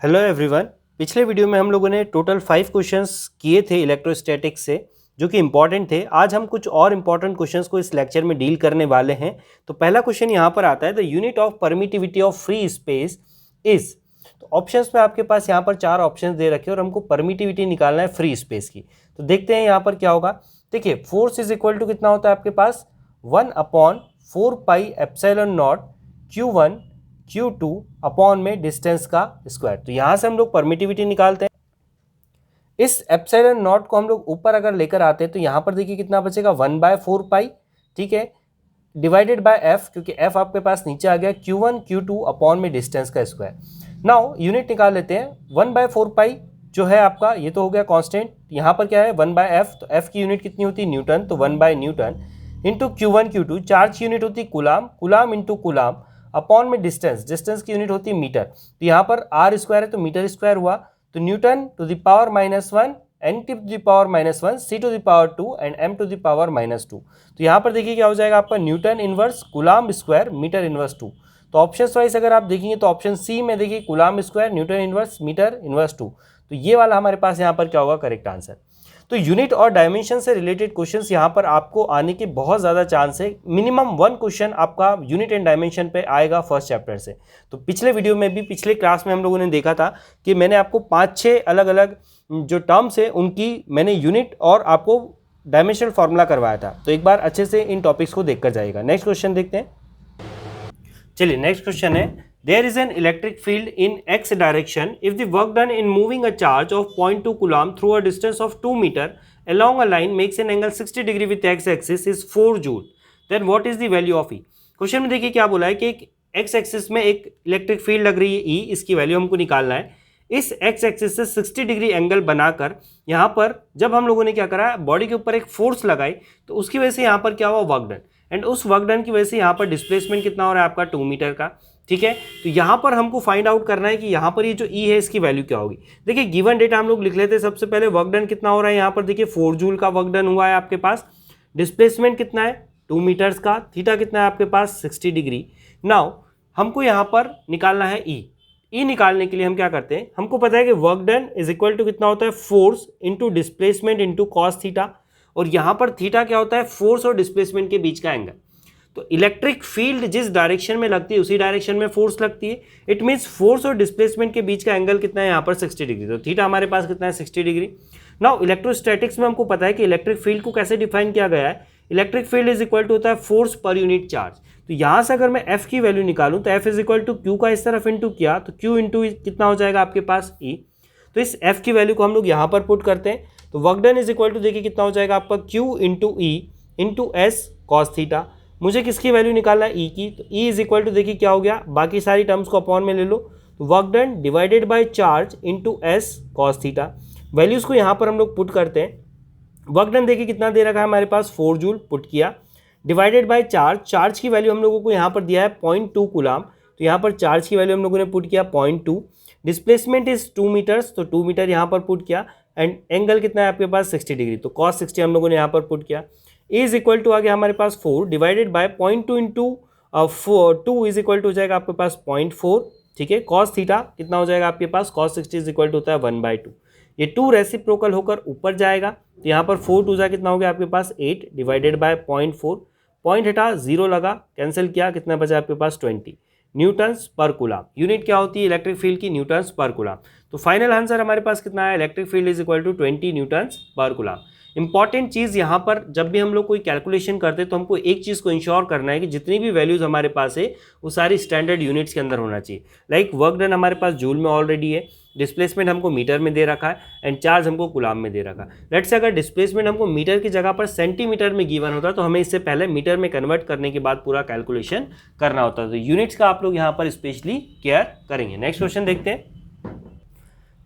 Hello everyone. पिछले video में हम लोगों ने टोटल 5 क्वेश्चंस किए थे इलेक्ट्रोस्टैटिक्स से, जो कि इंपॉर्टेंट थे। आज हम कुछ और इंपॉर्टेंट क्वेश्चंस को इस लेक्चर में डील करने वाले हैं। तो पहला क्वेश्चन यहाँ पर आता है, the unit of permittivity of free space is. तो ऑप्शंस में आपके पास यहाँ पर 4 ऑप्शंस दे रखे हैं और हमको परमिटिविटी निकालना है फ्री स्पेस की। तो देखते हैं यहाँ पर क्या होगा। देखिए, फोर्स इज इक्वल टू कितना होता है आपके पास 1/4 pi epsilon not Q1 Q2 upon में डिस्टेंस का स्क्वायर। तो यहां से हम लोग परमिटिविटी निकालते हैं। इस एप्सिलॉन नॉट को हम लोग ऊपर अगर लेकर आते हैं तो यहां पर देखिए कितना बचेगा 1/4 पाई, ठीक है, डिवाइडेड बाय एफ, क्योंकि एफ आपके पास नीचे आ गया Q1 Q2 अपॉन में डिस्टेंस का स्क्वायर। नाउ यूनिट निकाल लेते हैं। 1/4 पाई जो है आपका, ये तो हो गया कांस्टेंट। यहाँ पर क्या है 1/f, तो f की यूनिट कितनी होती है न्यूटन, तो 1/न्यूटन इंटू Q1 Q2। चार्ज की यूनिट होती है कुलाम, कुलाम इंटू कुलाम अपॉन में डिस्टेंस, डिस्टेंस की यूनिट होती है मीटर। तो यहाँ पर r स्क्वायर है तो मीटर स्क्वायर हुआ, तो newton to the power -1, n to the power -1, c to the power 2 and m to the power -2। तो यहाँ पर देखिए क्या हो जाएगा आपका newton inverse coulomb square metre inverse 2। तो ऑप्शन वाइज अगर आप देखेंगे तो ऑप्शन सी में देखिए coulomb square newton inverse metre inverse 2। तो ये वाला हमारे पास यहाँ पर क्या होगा करेक्ट आंसर। तो यूनिट और डायमेंशन से रिलेटेड क्वेश्चंस यहाँ पर आपको आने के बहुत ज़्यादा चांस है। मिनिमम 1 क्वेश्चन आपका यूनिट एंड डायमेंशन पे आएगा फर्स्ट चैप्टर से। तो पिछले वीडियो में भी, पिछले क्लास में हम लोगों ने देखा था कि मैंने आपको 5-6 अलग अलग जो टर्म्स है उनकी मैंने यूनिट और आपको डायमेंशनल फॉर्मूला करवाया था। तो एक बार अच्छे से इन टॉपिक्स को देखकर जाएगा। नेक्स्ट क्वेश्चन देखते हैं। चलिए नेक्स्ट क्वेश्चन है, there is an electric field in x direction if the work done in moving a charge of 0.2 coulomb through a distance of 2 meter along a line makes an angle 60 degree with x axis is 4 joule, then what is the value of E। Question में देखिए क्या बोला है कि एक x axis में एक electric field लग रही है E, इसकी वैल्यू हमको निकालना है। इस x एक्सिस से 60 डिग्री एंगल बनाकर यहाँ पर जब हम लोगों ने क्या करा, बॉडी के ऊपर एक फोर्स लगाई, तो उसकी वजह से यहाँ पर क्या हुआ वर्क डन, एंड उस वर्क डन की वजह से यहाँ पर डिस्प्लेसमेंट कितना हो रहा है आपका 2 मीटर का, ठीक है। तो यहाँ पर हमको फाइंड आउट करना है कि यहाँ पर ये जो E है इसकी वैल्यू क्या होगी। देखिए गिवन डेटा हम लोग लिख लेते हैं। सबसे पहले वर्क डन कितना हो रहा है, यहाँ पर देखिए 4 जूल का वर्क डन हुआ है आपके पास। डिस्प्लेसमेंट कितना है 2 मीटर्स का, थीटा कितना है आपके पास 60 डिग्री। नाउ हमको यहाँ पर निकालना है E निकालने के लिए हम क्या करते हैं, हमको पता है कि work done is equal to कितना होता है force into displacement into cos theta, और यहाँ पर थीटा क्या होता है फोर्स और डिस्प्लेसमेंट के बीच का एंगल। तो इलेक्ट्रिक फील्ड जिस डायरेक्शन में लगती है उसी डायरेक्शन में फोर्स लगती है। इट मीन्स फोर्स और डिस्प्लेसमेंट के बीच का एंगल कितना है यहाँ पर 60 डिग्री। तो थीटा हमारे पास कितना है 60 डिग्री। नाउ इलेक्ट्रोस्टैटिक्स में हमको पता है कि इलेक्ट्रिक फील्ड को कैसे डिफाइन किया गया है, electric field is equal to होता है फोर्स पर यूनिट चार्ज। तो यहाँ से अगर मैं एफ की वैल्यू निकालूं तो F is equal to Q का इस तरफ इंटू किया तो क्यू इंटू कितना हो जाएगा आपके पास ई। तो इस एफ की वैल्यू को हम लोग यहाँ पर पुट करते हैं तो work done is equal to देखिए कितना हो जाएगा आपका Q into E into S cos theta. मुझे किसकी वैल्यू निकालना है ई की, तो ई इज इक्वल टू देखिए क्या हो गया, बाकी सारी टर्म्स को अपॉन में ले लो, तो work done divided by charge into S cos theta. Values को यहाँ पर हम लोग पुट करते हैं। वर्क डन देखिए कितना दे रखा है हमारे पास 4 जूल, पुट किया, डिवाइडेड बाय चार्ज, चार्ज की वैल्यू हम लोगों को यहाँ पर दिया है 0.2 कूलाम, तो यहाँ पर चार्ज की वैल्यू हम लोगों ने पुट किया 0.2। डिस्प्लेसमेंट इज 2 मीटर्स, तो 2 मीटर यहाँ पर पुट किया, एंड एंगल कितना है आपके पास 60 डिग्री, तो कॉस 60 हम लोगों ने यहाँ पर पुट किया। ए इज इक्वल टू आ गया हमारे पास 4 divided by 0.2 into 2 is equal to हो जाएगा आपके पास 0.4, ठीक है। कॉस थीटा कितना हो जाएगा आपके पास, कॉस 60 इज इक्वल टू होता है 1/2। ये 2 रेसिप्रोकल होकर ऊपर जाएगा, तो यहाँ पर 4 2 जा कितना हो गया आपके पास 8 डिवाइडेड बाय 0.4, पॉइंट हटा 0 लगा, कैंसिल किया, कितना बचा आपके पास 20 न्यूटन्स पर कूलाम। यूनिट क्या होती है इलेक्ट्रिक फील्ड की, न्यूटन्स पर कूलाम। तो फाइनल आंसर हमारे पास कितना है, electric field is equal to 20 newtons per coulomb. Important चीज़ यहाँ पर जब भी हम लोग कोई कैलकुलेशन करते हैं तो हमको एक चीज़ को इंश्योर करना है कि जितनी भी वैल्यूज़ हमारे पास है वो सारी स्टैंडर्ड यूनिट्स के अंदर होना चाहिए। लाइक वर्क डन हमारे पास जूल में ऑलरेडी है, डिस्प्लेसमेंट हमको मीटर में दे रखा है, एंड चार्ज हमको कूलाम में दे रखा है। लेट्स से अगर डिस्प्लेसमेंट हमको मीटर की जगह पर सेंटीमीटर में गिवन होता तो हमें इससे पहले मीटर में कन्वर्ट करने के बाद पूरा कैलकुलेशन करना होता। तो यूनिट्स का आप लोग यहाँ पर स्पेशली केयर करेंगे। नेक्स्ट क्वेश्चन देखते हैं।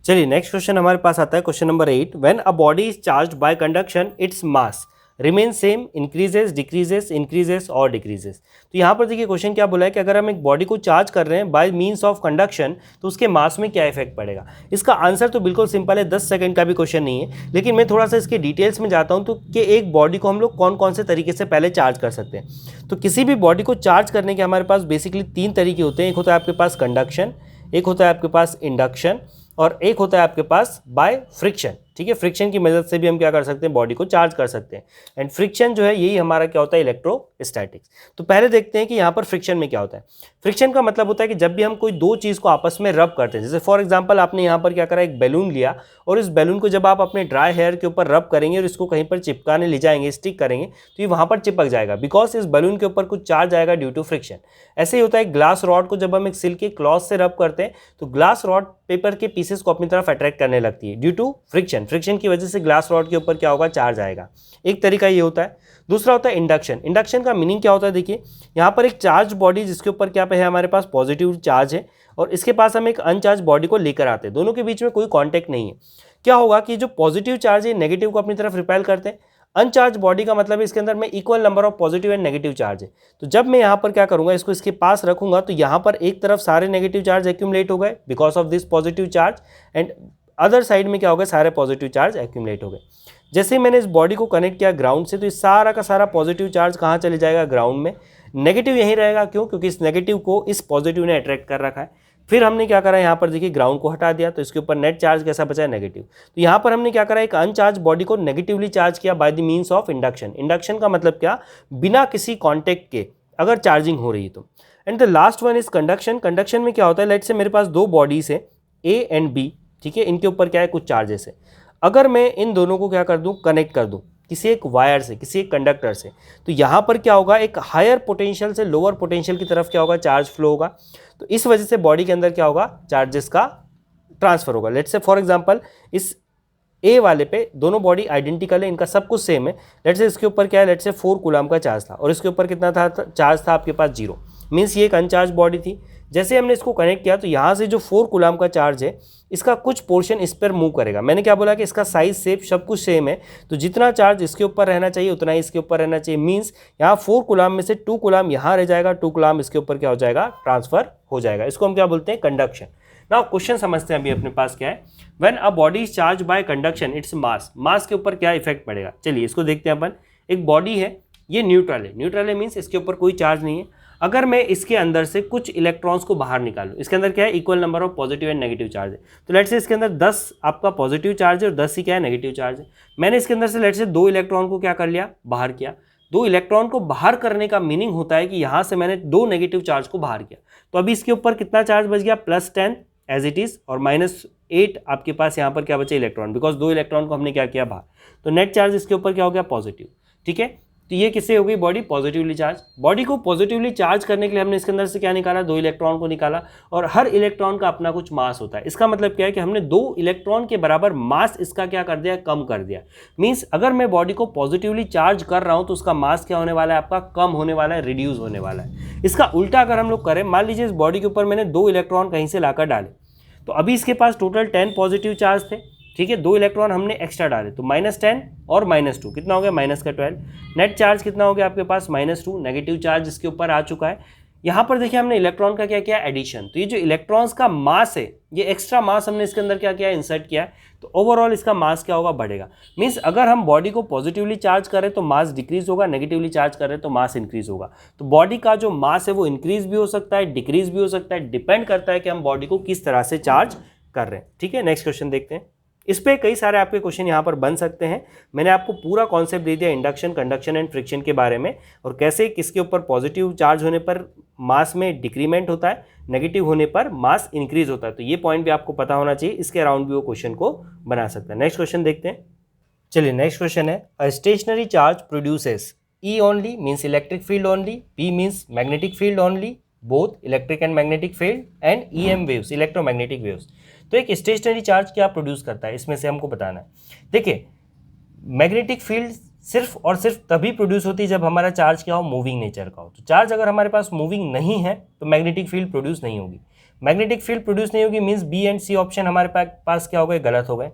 चलिए नेक्स्ट क्वेश्चन हमारे पास आता है question number 8, when a body is charged bye conduction its mass remain same, increases, decreases, increases और डिक्रीजेस। तो यहाँ पर देखिए क्वेश्चन क्या बोला है कि अगर हम एक बॉडी को चार्ज कर रहे हैं बाय मीन्स ऑफ कंडक्शन तो उसके मास में क्या इफेक्ट पड़ेगा। इसका आंसर तो बिल्कुल सिंपल है, 10 सेकंड का भी क्वेश्चन नहीं है, लेकिन मैं थोड़ा सा इसके डिटेल्स में जाता हूँ तो कि एक बॉडी को हम लोग कौन कौन से तरीके से पहले चार्ज कर सकते हैं। तो किसी भी बॉडी को चार्ज करने के हमारे पास बेसिकली 3 तरीके होते हैं। एक होता है आपके पास कंडक्शन, एक होता है आपके पास इंडक्शन और एक होता है आपके पास बाय फ्रिक्शन। ठीक है, फ्रिक्शन की मदद से भी हम क्या कर सकते हैं, बॉडी को चार्ज कर सकते हैं। एंड फ्रिक्शन जो है यही हमारा क्या होता है, इलेक्ट्रोस्टैटिक्स। तो पहले देखते हैं कि यहाँ पर फ्रिक्शन में क्या होता है। फ्रिक्शन का मतलब होता है कि जब भी हम कोई दो चीज़ को आपस में रब करते हैं, जैसे फॉर एग्जांपल आपने यहाँ पर क्या करा, एक बैलून लिया और इस बैलून को जब आप अपने ड्राई हेयर के ऊपर रब करेंगे और इसको कहीं पर चिपकाने ले जाएंगे, स्टिक करेंगे, तो ये वहाँ पर चिपक जाएगा, बिकॉज इस बैलून के ऊपर कुछ चार्ज आएगा ड्यू टू फ्रिक्शन। ऐसे ही होता है ग्लास रॉड को जब हम एक सिल्क के क्लॉथ से रब करते हैं तो ग्लास रॉड पेपर के पीसेस को अपनी तरफ अट्रैक्ट करने लगती है ड्यू टू फ्रिक्शन। फ्रिक्शन की वजह से ग्लास रॉड के ऊपर क्या होगा, चार्ज आएगा। एक तरीका ये होता है। दूसरा होता है इंडक्शन। इंडक्शन का मीनिंग क्या होता है, देखिए यहाँ पर एक चार्ज बॉडी जिसके ऊपर क्या है, हमारे पास पॉजिटिव चार्ज है और इसके पास हम एक अनचार्ज बॉडी को लेकर आते हैं, दोनों के बीच में कोई कॉन्टैक्ट नहीं है। क्या होगा कि जो पॉजिटिव चार्ज है नेगेटिव को अपनी तरफ रिपेल करते हैं। अनचार्ज बॉडी का मतलब है इसके अंदर में equal number of positive and negative charge है। तो जब मैं यहाँ पर क्या करूँगा, इसको इसके पास रखूंगा तो यहाँ पर एक तरफ सारे नेगेटिव चार्ज एक्यूमुलेट हो गए because of this positive charge, and other side में क्या हो गया, सारे पॉजिटिव चार्ज एक्यूमुलेट हो गए। जैसे ही मैंने इस बॉडी को कनेक्ट किया ग्राउंड से तो इस सारा का सारा पॉजिटिव चार्ज कहाँ चले जाएगा, ग्राउंड में। नेगेटिव यहीं रहेगा, क्यों, क्योंकि इस नेगेटिव को इस पॉजिटिव ने अट्रैक्ट कर रखा है। फिर हमने क्या करा, यहाँ पर देखिए ग्राउंड को हटा दिया तो इसके ऊपर नेट चार्ज कैसा बचा है, नेगेटिव। तो यहाँ पर हमने क्या करा, एक अनचार्ज बॉडी को नेगेटिवली चार्ज किया by the means of induction. Induction का मतलब क्या, बिना किसी कॉन्टैक्ट के अगर चार्जिंग हो रही है तो। And the last one is conduction. Conduction में क्या होता है, लेट से मेरे पास दो बॉडीज है ए एंड बी, ठीक है, इनके ऊपर क्या है, कुछ चार्जेस है। अगर मैं इन दोनों को क्या कर दूं, कनेक्ट कर दूं किसी एक वायर से, किसी एक कंडक्टर से, तो यहाँ पर क्या होगा, एक हायर पोटेंशियल से लोअर पोटेंशियल की तरफ क्या होगा, चार्ज फ्लो होगा। तो इस वजह से बॉडी के अंदर क्या होगा, चार्जेस का ट्रांसफर होगा। लेट्स से फॉर एग्जांपल इस ए वाले पे दोनों बॉडी आइडेंटिकल है, इनका सब कुछ सेम है। लेट्स से इसके ऊपर क्या है, लेट्स से 4 कूलम का चार्ज था और इसके ऊपर कितना था, चार्ज था आपके पास 0, मीन्स ये एक अनचार्ज बॉडी थी। जैसे हमने इसको कनेक्ट किया तो यहाँ से जो 4 कूलम का चार्ज है इसका कुछ पोर्शन इस पर मूव करेगा। मैंने क्या बोला कि इसका साइज शेप सब कुछ सेम है, तो जितना चार्ज इसके ऊपर रहना चाहिए उतना ही इसके ऊपर रहना चाहिए। मीन्स यहाँ 4 कूलम में से 2 कूलम यहाँ रह जाएगा, 2 कूलम इसके ऊपर क्या हो जाएगा, ट्रांसफर हो जाएगा। इसको हम क्या बोलते हैं, कंडक्शन। नाउ क्वेश्चन समझते हैं अभी अपने पास क्या है। When a body is charge by conduction its mass, mass के ऊपर क्या इफेक्ट पड़ेगा, चलिए इसको देखते हैं अपन। एक बॉडी है, ये न्यूट्रल है, न्यूट्रल है मीन्स इसके ऊपर कोई चार्ज नहीं है। अगर मैं इसके अंदर से कुछ इलेक्ट्रॉन्स को बाहर निकालूं, इसके अंदर क्या है, equal number of positive and negative charge है। तो लेट्स से इसके अंदर 10 आपका पॉजिटिव चार्ज है और 10 ही क्या है, नेगेटिव चार्ज है। मैंने इसके अंदर से लेट्स से 2 इलेक्ट्रॉन को क्या कर लिया, बाहर किया। 2 इलेक्ट्रॉन को बाहर करने का मीनिंग होता है कि यहाँ से मैंने 2 नेगेटिव चार्ज को बाहर किया। तो अभी इसके ऊपर कितना चार्ज बच गया, +10 एज इट इज, और -8 आपके पास यहाँ पर क्या बचे, इलेक्ट्रॉन, बिकॉज 2 इलेक्ट्रॉन को हमने क्या किया, बाहर। तो नेट चार्ज इसके ऊपर क्या हो गया, पॉजिटिव। ठीक है, तो ये किससे हो गई, बॉडी पॉजिटिवली चार्ज। बॉडी को पॉजिटिवली चार्ज करने के लिए हमने इसके अंदर से क्या निकाला, 2 इलेक्ट्रॉन को निकाला, और हर इलेक्ट्रॉन का अपना कुछ मास होता है। इसका मतलब क्या है कि हमने 2 इलेक्ट्रॉन के बराबर मास इसका क्या कर दिया, कम कर दिया। मीन्स अगर मैं बॉडी को पॉजिटिवली चार्ज कर रहा हूं तो उसका मास क्या होने वाला है, आपका कम होने वाला है, रिड्यूस होने वाला है। इसका उल्टा अगर हम लोग करें, मान लीजिए इस बॉडी के ऊपर मैंने 2 इलेक्ट्रॉन कहीं से लाकर डाले, तो अभी इसके पास टोटल 10 पॉजिटिव चार्ज थे, ठीक है, 2 इलेक्ट्रॉन हमने एक्स्ट्रा डाले, तो -10 और -2 कितना हो गया, -12। नेट चार्ज कितना हो गया आपके पास, -2, नेगेटिव चार्ज इसके ऊपर आ चुका है। यहाँ पर देखिए हमने इलेक्ट्रॉन का क्या किया, एडिशन। तो ये जो इलेक्ट्रॉन्स का मास है, ये एक्स्ट्रा मास हमने इसके अंदर क्या किया, इंसर्ट किया है, तो ओवरऑल इसका मास क्या होगा, बढ़ेगा। मीन्स अगर हम बॉडी को पॉजिटिवली चार्ज करें तो मास डिक्रीज होगा, नेगेटिवली चार्ज करें तो मास इंक्रीज होगा। तो बॉडी का जो मास है वो इंक्रीज भी हो सकता है, डिक्रीज भी हो सकता है, डिपेंड करता है कि हम बॉडी को किस तरह से चार्ज कर रहे हैं। ठीक है, नेक्स्ट क्वेश्चन देखते हैं। इस पे कई सारे आपके क्वेश्चन यहाँ पर बन सकते हैं। मैंने आपको पूरा कॉन्सेप्ट दे दिया इंडक्शन, कंडक्शन एंड फ्रिक्शन के बारे में, और कैसे किसके ऊपर पॉजिटिव चार्ज होने पर मास में डिक्रीमेंट होता है, नेगेटिव होने पर मास इंक्रीज होता है। तो ये पॉइंट भी आपको पता होना चाहिए, इसके अराउंड भी वो क्वेश्चन को बना सकता है। नेक्स्ट क्वेश्चन देखते हैं। चलिए नेक्स्ट क्वेश्चन है, a stationary charge produces E only means electric field only, P means magnetic field only, both electric and magnetic field, and EM waves, electromagnetic waves। तो एक स्टेशनरी चार्ज क्या produce करता है, इसमें से हमको बताना है। देखिए मैग्नेटिक फील्ड सिर्फ और सिर्फ तभी प्रोड्यूस होती है जब हमारा चार्ज क्या हो, मूविंग नेचर का हो। तो चार्ज अगर हमारे पास मूविंग नहीं है तो मैग्नेटिक फील्ड प्रोड्यूस नहीं होगी। मैग्नेटिक फील्ड प्रोड्यूस नहीं होगी means B and C option हमारे पास क्या हो गए, गलत हो गए।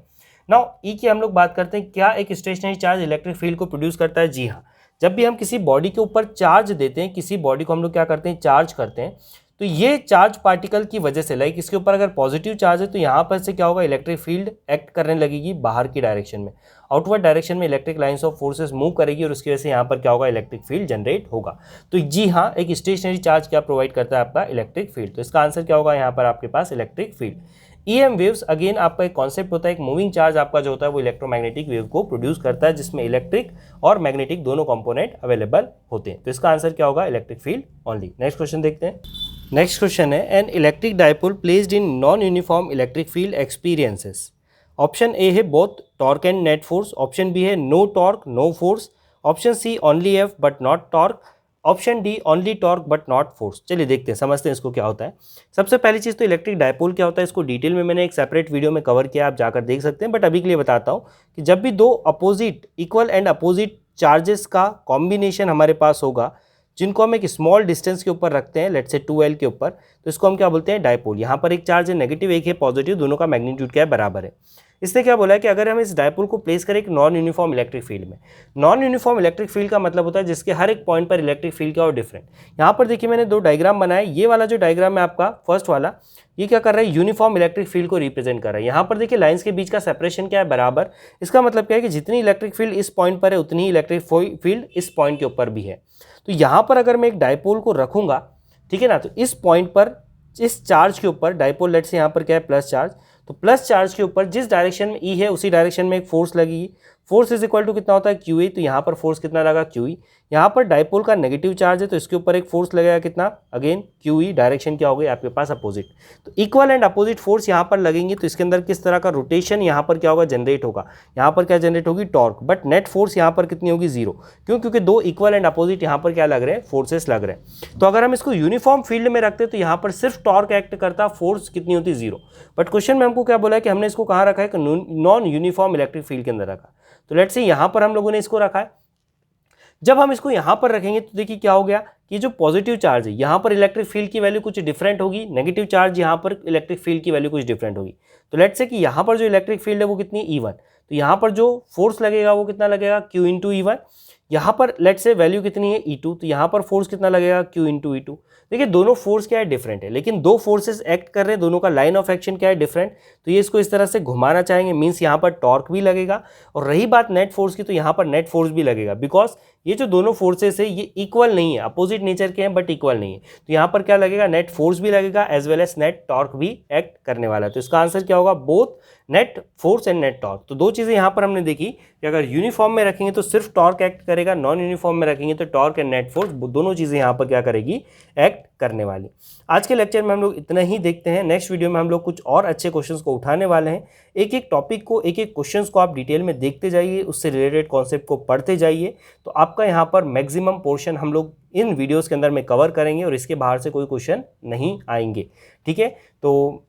नाउ ई की हम लोग बात करते हैं, क्या एक स्टेशनरी चार्ज इलेक्ट्रिक फील्ड को प्रोड्यूस करता है? जी हाँ। जब भी हम किसी बॉडी के ऊपर चार्ज देते हैं, किसी बॉडी को हम लोग क्या करते हैं, चार्ज करते हैं, तो ये चार्ज पार्टिकल की वजह से, लाइक इसके ऊपर अगर पॉजिटिव चार्ज है तो यहाँ पर से क्या होगा, इलेक्ट्रिक फील्ड एक्ट करने लगेगी बाहर की डायरेक्शन में, आउटवर्ड डायरेक्शन में electric lines of forces move करेगी और उसकी वजह से यहाँ पर क्या होगा, इलेक्ट्रिक फील्ड जनरेट होगा। तो जी हाँ, एक स्टेशनरी चार्ज क्या प्रोवाइड करता है, आपका इलेक्ट्रिक फील्ड। तो इसका आंसर क्या होगा यहाँ पर आपके पास, electric field. EM waves again आपका एक कॉन्सेप्ट होता है, एक मूविंग चार्ज आपका जो होता है वो इलेक्ट्रोमैग्नेटिक वेव को प्रोड्यूस करता है, जिसमें इलेक्ट्रिक और मैग्नेटिक दोनों कंपोनेंट अवेलेबल होते हैं। तो इसका आंसर क्या होगा, electric field only. Next question देखते हैं। नेक्स्ट क्वेश्चन है, an electric dipole placed in non uniform electric field experiences. Option A है both torque and net force, option B है no torque no force, option C only F but not torque, option D only torque but not force. चलिए देखते हैं, समझते हैं इसको क्या होता है। सबसे पहली चीज़ तो इलेक्ट्रिक डायपोल क्या होता है, इसको डिटेल में मैंने एक सेपरेट वीडियो में कवर किया, आप जाकर देख सकते हैं, बट अभी के लिए बताता हूँ कि जब भी दो opposite equal and opposite charges का कॉम्बिनेशन हमारे पास होगा, जिनको हम एक स्मॉल डिस्टेंस के ऊपर रखते हैं, लेट्स से 2L के ऊपर, तो इसको हम क्या बोलते हैं, डायपोल। यहाँ पर एक चार्ज है नेगेटिव, एक है पॉजिटिव, दोनों का मैग्नीट्यूड क्या है, बराबर है। इसने क्या बोला है कि अगर हम इस डायपोल को प्लेस करें एक नॉन यूनिफॉर्म इलेक्ट्रिक फील्ड में, नॉन यूनिफॉर्म इलेक्ट्रिक फील्ड का मतलब होता है जिसके हर एक पॉइंट पर इलेक्ट्रिक फील्ड क्या हो, डिफरेंट। यहाँ पर देखिए मैंने दो डायग्राम बनाए, ये वाला जो डायग्राम है आपका फर्स्ट वाला, ये क्या कर रहा है, यूनिफॉर्म इलेक्ट्रिक फील्ड को रिप्रेजेंट कर रहा है। यहाँ पर देखिए लाइंस के बीच का सेपरेशन क्या है, बराबर। इसका मतलब क्या है कि जितनी इलेक्ट्रिक फील्ड इस पॉइंट पर है उतनी ही इलेक्ट्रिक फील्ड इस पॉइंट के ऊपर भी है। तो यहाँ पर अगर मैं एक डायपोल को रखूंगा, ठीक है ना, तो इस पॉइंट पर इस चार्ज के ऊपर डायपोल, लेट से यहाँ पर क्या है, प्लस चार्ज, तो प्लस चार्ज के ऊपर जिस डायरेक्शन में ई है उसी डायरेक्शन में एक फोर्स लगेगी। फोर्स इज इक्वल टू कितना होता है, क्यू ई। तो यहाँ पर फोर्स कितना लगा, क्यू ई। यहाँ पर डायपोल का नेगेटिव चार्ज है तो इसके ऊपर एक फोर्स लगेगा कितना, अगेन क्यू ई। डायरेक्शन क्या हो गई आपके पास, अपोजिट। तो इक्वल एंड अपोजिट फोर्स यहाँ पर लगेंगे तो इसके अंदर किस तरह का रोटेशन यहाँ पर क्या होगा, जनरेट होगा। यहाँ पर क्या जनरेट होगी, टॉर्क। बट नेट फोर्स यहाँ पर कितनी होगी, जीरो। क्यों, क्योंकि दो इक्वल एंड अपोजिट यहाँ पर क्या लग रहे हैं, फोर्सेस लग रहे हैं। तो अगर हम इसको यूनिफॉर्म फील्ड में रखते तो यहाँ पर सिर्फ टॉर्क एक्ट करता, फोर्स कितनी होती, जीरो। बट क्वेश्चन में हमको क्या बोला है कि हमने इसको कहाँ रखा है, नॉन यूनिफॉर्म इलेक्ट्रिक फील्ड के अंदर रखा। तो लेट्स से यहाँ पर हम लोगों ने इसको रखा है। जब हम इसको यहाँ पर रखेंगे तो देखिए क्या हो गया कि जो पॉजिटिव चार्ज है यहाँ पर इलेक्ट्रिक फील्ड की वैल्यू कुछ डिफरेंट होगी, नेगेटिव चार्ज यहाँ पर इलेक्ट्रिक फील्ड की वैल्यू कुछ डिफरेंट होगी। तो लेट्स से कि यहाँ पर जो इलेक्ट्रिक फील्ड है वो कितनी, E1। तो यहाँ पर जो फोर्स लगेगा वो कितना लगेगा, Q इंटू E1। यहाँ पर लेट्स से वैल्यू कितनी है, E2, तो यहाँ पर फोर्स कितना लगेगा, Q इंटू E2। देखिए दोनों फोर्स क्या है, डिफरेंट है, लेकिन दो फोर्सेस एक्ट कर रहे हैं, दोनों का लाइन ऑफ एक्शन क्या है, डिफरेंट। तो ये इसको इस तरह से घुमाना चाहेंगे, मीन्स यहाँ पर टॉर्क भी लगेगा। और रही बात नेट फोर्स की, तो यहाँ पर नेट फोर्स भी लगेगा, बिकॉज ये जो दोनों फोर्सेस है ये इक्वल नहीं है, अपोजिट नेचर के हैं बट इक्वल नहीं है। तो यहाँ पर क्या लगेगा, नेट फोर्स भी लगेगा as well as net torque भी एक्ट करने वाला है। तो इसका आंसर क्या होगा, both net force and net torque. तो दो चीज़ें यहाँ पर हमने देखी कि अगर यूनिफॉर्म में रखेंगे तो सिर्फ टॉर्क एक्ट करेगा, नॉन यूनिफॉर्म में रखेंगे तो टॉर्क एंड नेट फोर्स दोनों चीज़ें यहाँ पर क्या करेगी, एक्ट करने वाली। आज के लेक्चर में हम लोग इतना ही देखते हैं। नेक्स्ट वीडियो में हम लोग कुछ और अच्छे क्वेश्चंस को उठाने वाले हैं। एक एक टॉपिक को, एक एक क्वेश्चंस को आप डिटेल में देखते जाइए, उससे रिलेटेड कॉन्सेप्ट को पढ़ते जाइए, तो आपका यहाँ पर मैक्सिमम पोर्शन हम लोग इन वीडियोस के अंदर में कवर करेंगे और इसके बाहर से कोई क्वेश्चन नहीं आएंगे। ठीक है, तो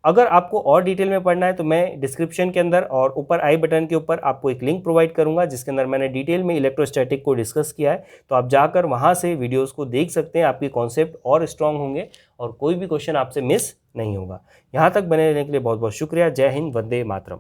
अगर आपको और डिटेल में पढ़ना है तो मैं डिस्क्रिप्शन के अंदर और ऊपर आई बटन के ऊपर आपको एक लिंक प्रोवाइड करूंगा जिसके अंदर मैंने डिटेल में इलेक्ट्रोस्टैटिक को डिस्कस किया है। तो आप जाकर वहां से वीडियोस को देख सकते हैं, आपके कॉन्सेप्ट और स्ट्रांग होंगे और कोई भी क्वेश्चन आपसे मिस नहीं होगा। यहाँ तक बने रहने के लिए बहुत बहुत शुक्रिया। जय हिंद, वंदे मातरम।